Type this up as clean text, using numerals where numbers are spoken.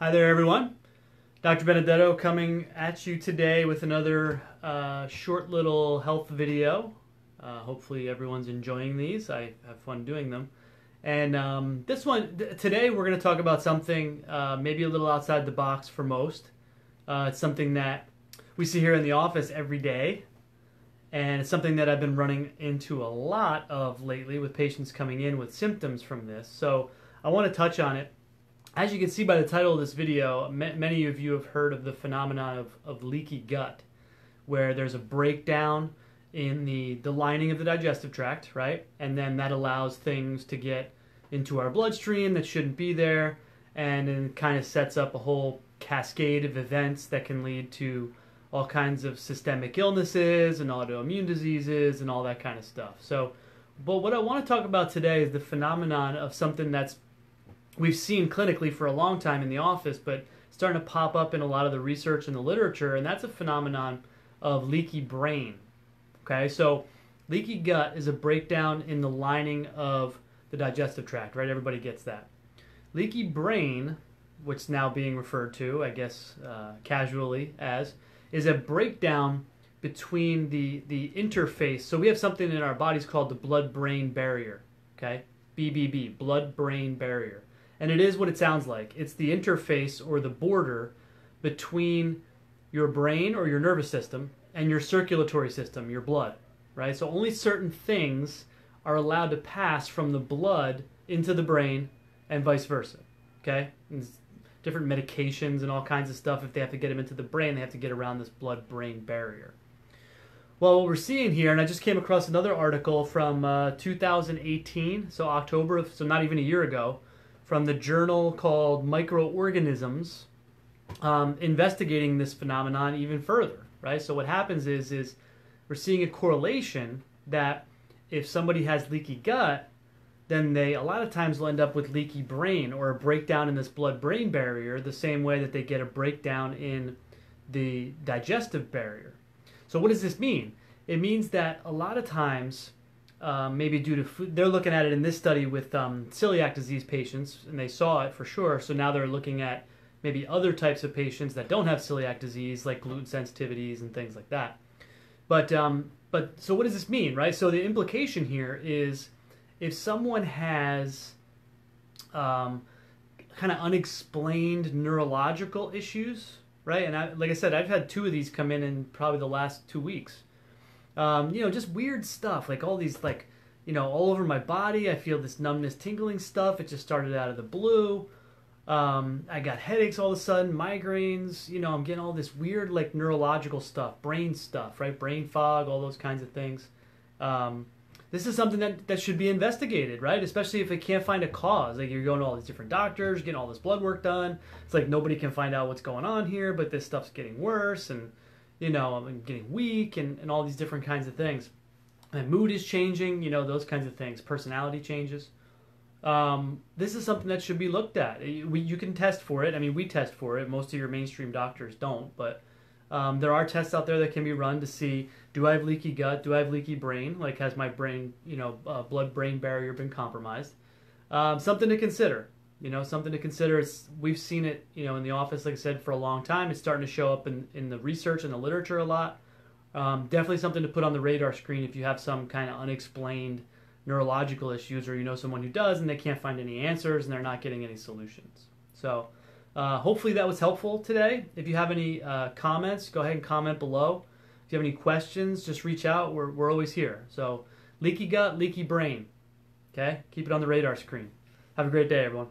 Hi there, everyone. Dr. Benedetto coming at you today with another short little health video. Hopefully everyone's enjoying these. I have fun doing them. And today we're going to talk about something maybe a little outside the box for most. It's something that we see here in the office every day. And it's something that I've been running into a lot of lately with patients coming in with symptoms from this. So I want to touch on it. As you can see by the title of this video, many of you have heard of the phenomenon of leaky gut, where there's a breakdown in the lining of the digestive tract, right? And then that allows things to get into our bloodstream that shouldn't be there, and then kind of sets up a whole cascade of events that can lead to all kinds of systemic illnesses and autoimmune diseases and all that kind of stuff. But what I want to talk about today is the phenomenon of something that's we've seen clinically for a long time in the office, but starting to pop up in a lot of the research and the literature, and that's a phenomenon of leaky brain. Okay, so leaky gut is a breakdown in the lining of the digestive tract, right? Everybody gets that. Leaky brain, which is now being referred to, I guess, casually as, is a breakdown between the interface. So we have something in our bodies called the blood-brain barrier, okay? BBB, blood-brain barrier. And it is what it sounds like. It's the interface or the border between your brain or your nervous system and your circulatory system, your blood, right? So only certain things are allowed to pass from the blood into the brain and vice versa, okay? And different medications and all kinds of stuff, if they have to get them into the brain, they have to get around this blood-brain barrier. Well, what we're seeing here, and I just came across another article from 2018, so October, so not even a year ago, from the journal called Microorganisms, investigating this phenomenon even further, right? So what happens is we're seeing a correlation that if somebody has leaky gut, then they a lot of times will end up with leaky brain or a breakdown in this blood-brain barrier, the same way that they get a breakdown in the digestive barrier. So what does this mean? It means that a lot of times, maybe due to food, they're looking at it in this study with celiac disease patients, and they saw it for sure. So now they're looking at maybe other types of patients that don't have celiac disease, like gluten sensitivities and things like that. But so what does this mean, right? So the implication here is if someone has kind of unexplained neurological issues, right? And like I said, I've had 2 of these come in probably the last 2 weeks. Just weird stuff, like all these, all over my body. I feel this numbness, tingling stuff. It just started out of the blue. I got headaches all of a sudden, migraines. I'm getting all this weird, neurological stuff, brain stuff, right? Brain fog, all those kinds of things. This is something that should be investigated, right? Especially if they can't find a cause. Like, you're going to all these different doctors, getting all this blood work done. It's like nobody can find out what's going on here, but this stuff's getting worse, and I'm getting weak, and all these different kinds of things. My mood is changing, those kinds of things. Personality changes. This is something that should be looked at. You can test for it. I mean, we test for it. Most of your mainstream doctors don't, but there are tests out there that can be run to see, do I have leaky gut? Do I have leaky brain? Like, has my brain, blood-brain barrier been compromised? Something to consider. Something to consider. We've seen it, in the office, like I said, for a long time. It's starting to show up in the research and the literature a lot. Definitely something to put on the radar screen if you have some kind of unexplained neurological issues, or someone who does and they can't find any answers and they're not getting any solutions. So hopefully that was helpful today. If you have any comments, go ahead and comment below. If you have any questions, just reach out. We're always here. So leaky gut, leaky brain. Okay? Keep it on the radar screen. Have a great day, everyone.